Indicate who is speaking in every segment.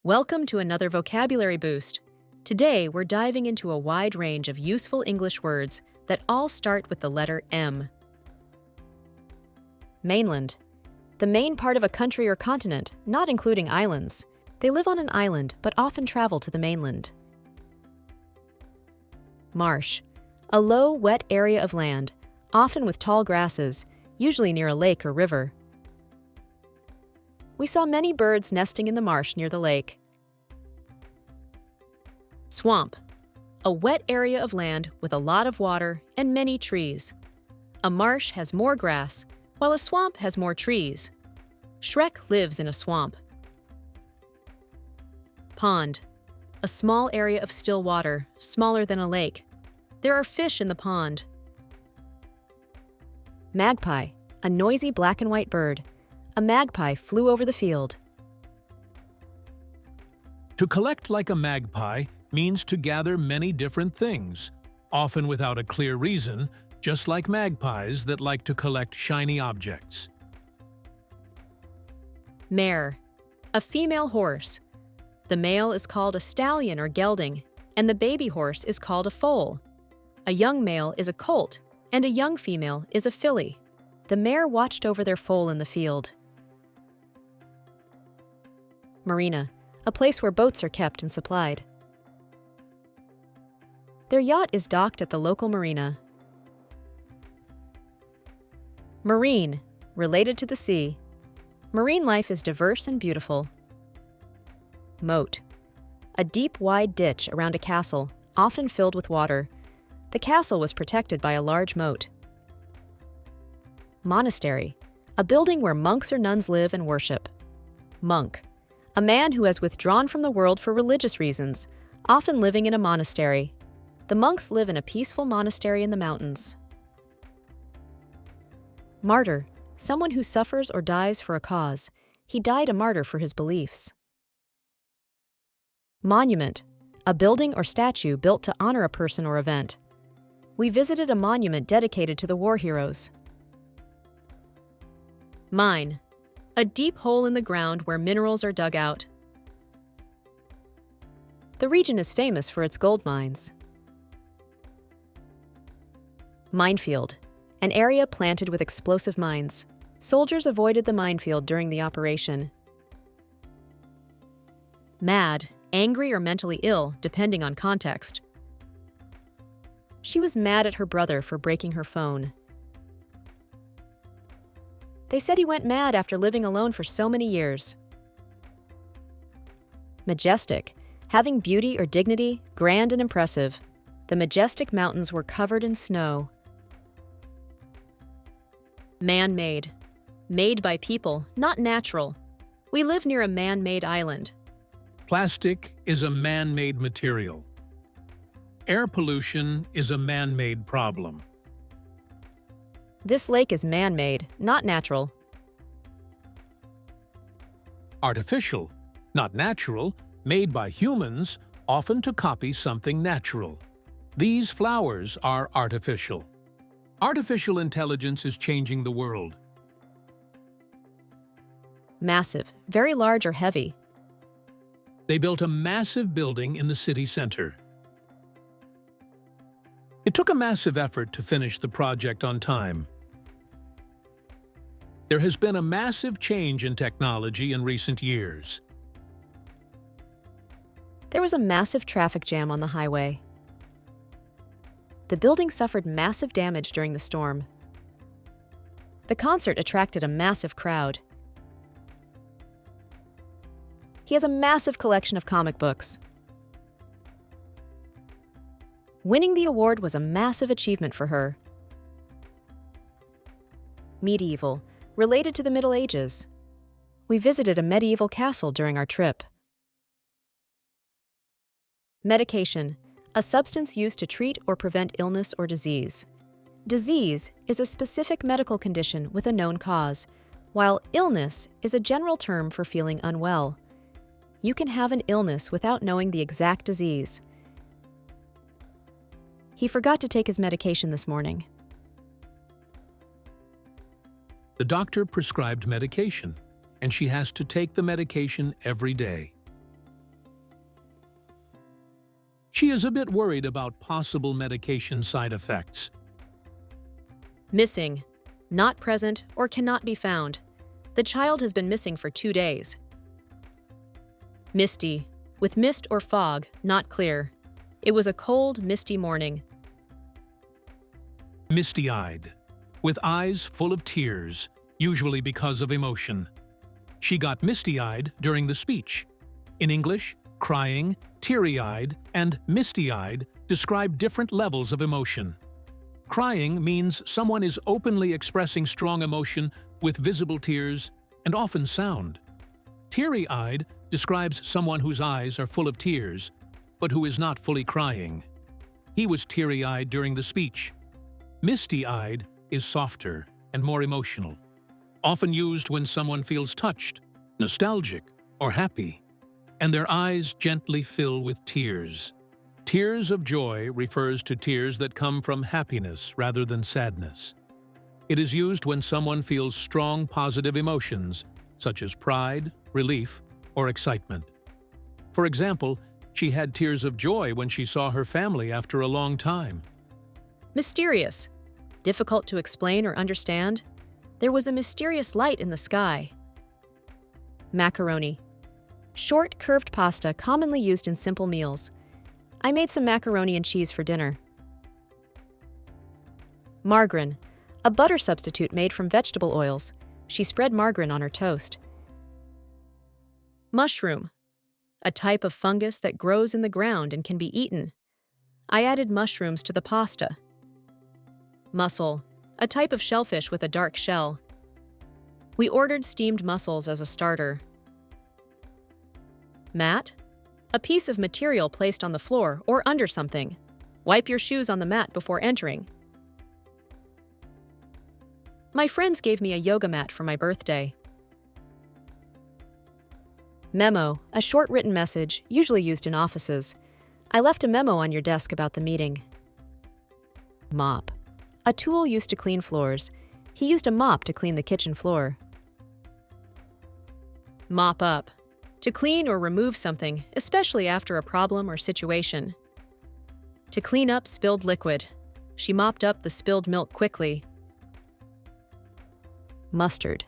Speaker 1: Welcome to another vocabulary boost. Today, we're diving into a wide range of useful English words that all start with the letter M. Mainland. The main part of a country or continent, not including islands. They live on an island, but often travel to the mainland. Marsh. A low, wet area of land, often with tall grasses, usually near a lake or river. We saw many birds nesting in the marsh near the lake. Swamp. A wet area of land with a lot of water and many trees. A marsh has more grass, while a swamp has more trees. Shrek lives in a swamp. Pond. A small area of still water, smaller than a lake. There are fish in the pond. Magpie. A noisy black and white bird. A magpie flew over the field.
Speaker 2: To collect like a magpie means to gather many different things, often without a clear reason, just like magpies that like to collect shiny objects.
Speaker 1: Mare. A female horse. The male is called a stallion or gelding, and the baby horse is called a foal. A young male is a colt, and a young female is a filly. The mare watched over their foal in the field. Marina. A place where boats are kept and supplied. Their yacht is docked at the local marina. Marine. Related to the sea. Marine life is diverse and beautiful. Moat. A deep, wide ditch around a castle, often filled with water. The castle was protected by a large moat. Monastery. A building where monks or nuns live and worship. Monk. A man who has withdrawn from the world for religious reasons, often living in a monastery. The monks live in a peaceful monastery in the mountains. Martyr. Someone who suffers or dies for a cause. He died a martyr for his beliefs. Monument. A building or statue built to honor a person or event. We visited a monument dedicated to the war heroes. Mine. A deep hole in the ground where minerals are dug out. The region is famous for its gold mines. Minefield. An area planted with explosive mines. Soldiers avoided the minefield during the operation. Mad. Angry or mentally ill, depending on context. She was mad at her brother for breaking her phone. They said he went mad after living alone for so many years. Majestic. Having beauty or dignity, grand and impressive. The majestic mountains were covered in snow. Man-made. Made by people, not natural. We live near a man-made island.
Speaker 2: Plastic is a man-made material. Air pollution is a man-made problem.
Speaker 1: This lake is man-made, not natural.
Speaker 2: Artificial, not natural, made by humans, often to copy something natural. These flowers are artificial. Artificial intelligence is changing the world.
Speaker 1: Massive, very large or heavy.
Speaker 2: They built a massive building in the city center. It took a massive effort to finish the project on time. There has been a massive change in technology in recent years.
Speaker 1: There was a massive traffic jam on the highway. The building suffered massive damage during the storm. The concert attracted a massive crowd. He has a massive collection of comic books. Winning the award was a massive achievement for her. Medieval. Related to the Middle Ages. We visited a medieval castle during our trip. Medication. A substance used to treat or prevent illness or disease. Disease is a specific medical condition with a known cause, while illness is a general term for feeling unwell. You can have an illness without knowing the exact disease. He forgot to take his medication this morning.
Speaker 2: The doctor prescribed medication, and she has to take the medication every day. She is a bit worried about possible medication side effects.
Speaker 1: Missing, not present or cannot be found. The child has been missing for 2 days. Misty, with mist or fog, not clear. It was a cold, misty morning.
Speaker 2: Misty-eyed, with eyes full of tears, usually because of emotion. She got misty-eyed during the speech. In English, crying, teary-eyed, and misty-eyed describe different levels of emotion. Crying means someone is openly expressing strong emotion with visible tears and often sound. Teary-eyed describes someone whose eyes are full of tears, but who is not fully crying. He was teary-eyed during the speech. Misty-eyed is softer and more emotional, often used when someone feels touched, nostalgic, or happy, and their eyes gently fill with tears. Tears of joy refers to tears that come from happiness rather than sadness. It is used when someone feels strong positive emotions, such as pride, relief, or excitement. For example, she had tears of joy when she saw her family after a long time.
Speaker 1: Mysterious, difficult to explain or understand. There was a mysterious light in the sky. Macaroni, short, curved pasta commonly used in simple meals. I made some macaroni and cheese for dinner. Margarine, a butter substitute made from vegetable oils. She spread margarine on her toast. Mushroom, a type of fungus that grows in the ground and can be eaten. I added mushrooms to the pasta. Mussel, a type of shellfish with a dark shell. We ordered steamed mussels as a starter. Mat, a piece of material placed on the floor or under something. Wipe your shoes on the mat before entering. My friends gave me a yoga mat for my birthday. Memo, a short written message, usually used in offices. I left a memo on your desk about the meeting. Mop, a tool used to clean floors. He used a mop to clean the kitchen floor. Mop up, to clean or remove something, especially after a problem or situation. To clean up spilled liquid. She mopped up the spilled milk quickly. Mustard,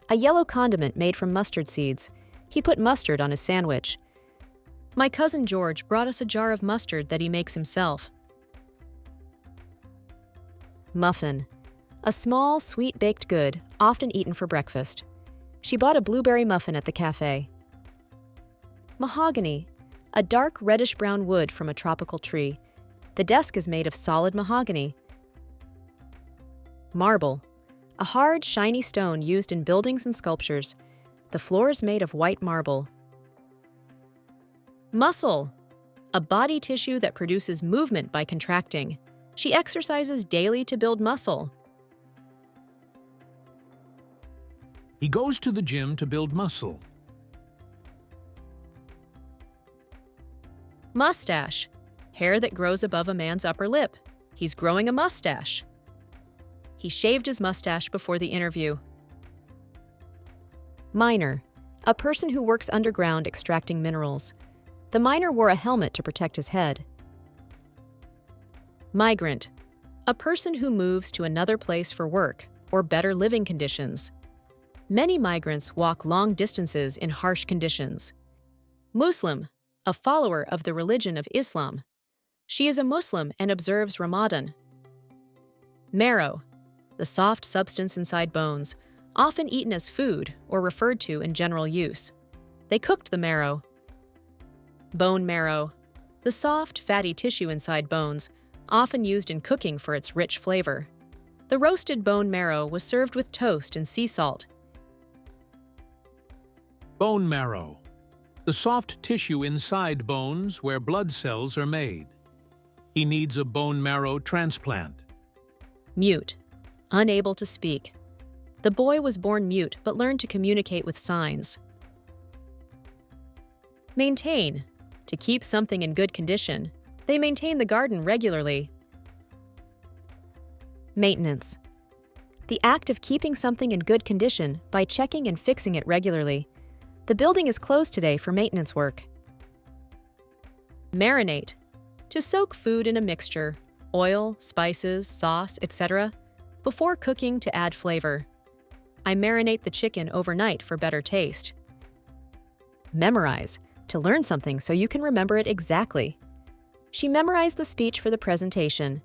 Speaker 1: a yellow condiment made from mustard seeds. He put mustard on his sandwich. My cousin George brought us a jar of mustard that he makes himself. Muffin, a small, sweet baked good, often eaten for breakfast. She bought a blueberry muffin at the cafe. Mahogany, a dark reddish-brown wood from a tropical tree. The desk is made of solid mahogany. Marble, a hard, shiny stone used in buildings and sculptures. The floor is made of white marble. Muscle, a body tissue that produces movement by contracting. She exercises daily to build muscle.
Speaker 2: He goes to the gym to build muscle.
Speaker 1: Mustache, hair that grows above a man's upper lip. He's growing a mustache. He shaved his mustache before the interview. Miner, a person who works underground extracting minerals. The miner wore a helmet to protect his head. Migrant, a person who moves to another place for work or better living conditions. Many migrants walk long distances in harsh conditions. Muslim, a follower of the religion of Islam. She is a Muslim and observes Ramadan. Marrow, the soft substance inside bones, often eaten as food or referred to in general use. They cooked the marrow. Bone marrow, the soft, fatty tissue inside bones, often used in cooking for its rich flavor. The roasted bone marrow was served with toast and sea salt.
Speaker 2: Bone marrow, the soft tissue inside bones where blood cells are made. He needs a bone marrow transplant.
Speaker 1: Mute, unable to speak. The boy was born mute but learned to communicate with signs. Maintain, to keep something in good condition. They maintain the garden regularly. Maintenance, the act of keeping something in good condition by checking and fixing it regularly. The building is closed today for maintenance work. Marinate, To soak food in a mixture, oil, spices, sauce, etc., before cooking to add flavor. I marinate the chicken overnight for better taste. Memorize, to learn something so you can remember it exactly. She memorized the speech for the presentation.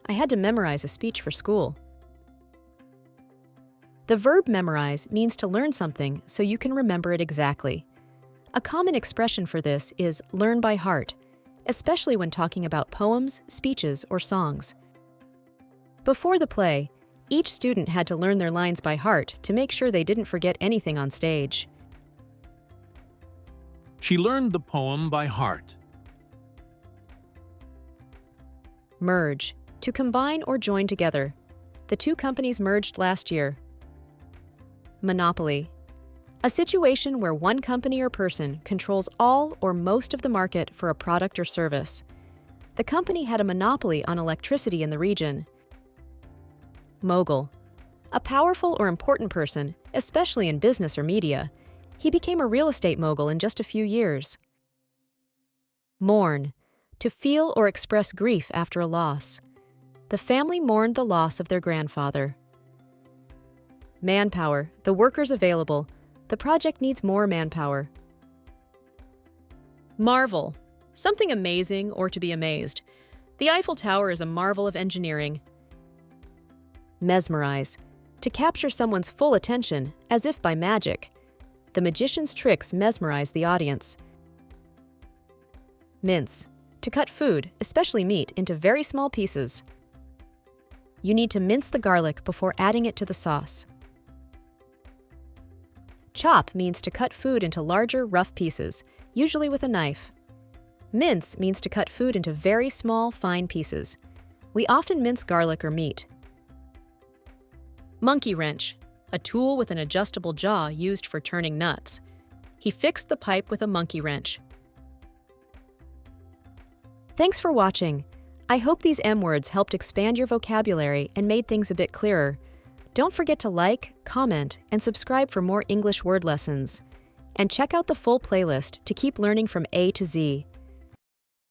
Speaker 1: I had to memorize a speech for school. The verb memorize means to learn something so you can remember it exactly. A common expression for this is learn by heart, especially when talking about poems, speeches, or songs. Before the play, each student had to learn their lines by heart to make sure they didn't forget anything on stage.
Speaker 2: She learned the poem by heart.
Speaker 1: Merge, to combine or join together. The two companies merged last year. Monopoly, a situation where one company or person controls all or most of the market for a product or service. The company had a monopoly on electricity in the region. Mogul, a powerful or important person, especially in business or media. He became a real estate mogul in just a few years. Mourn, to feel or express grief after a loss. The family mourned the loss of their grandfather. Manpower, the workers available. The project needs more manpower. Marvel, something amazing or to be amazed. The Eiffel Tower is a marvel of engineering. Mesmerize, to capture someone's full attention as if by magic. The magician's tricks mesmerize the audience. Mince, to cut food, especially meat, into very small pieces. You need to mince the garlic before adding it to the sauce. Chop means to cut food into larger, rough pieces, usually with a knife. Mince means to cut food into very small, fine pieces. We often mince garlic or meat. Monkey wrench, a tool with an adjustable jaw used for turning nuts. He fixed the pipe with a monkey wrench. Thanks for watching. I hope these M words helped expand your vocabulary and made things a bit clearer. Don't forget to like, comment, and subscribe for more English word lessons. And check out the full playlist to keep learning from A to Z.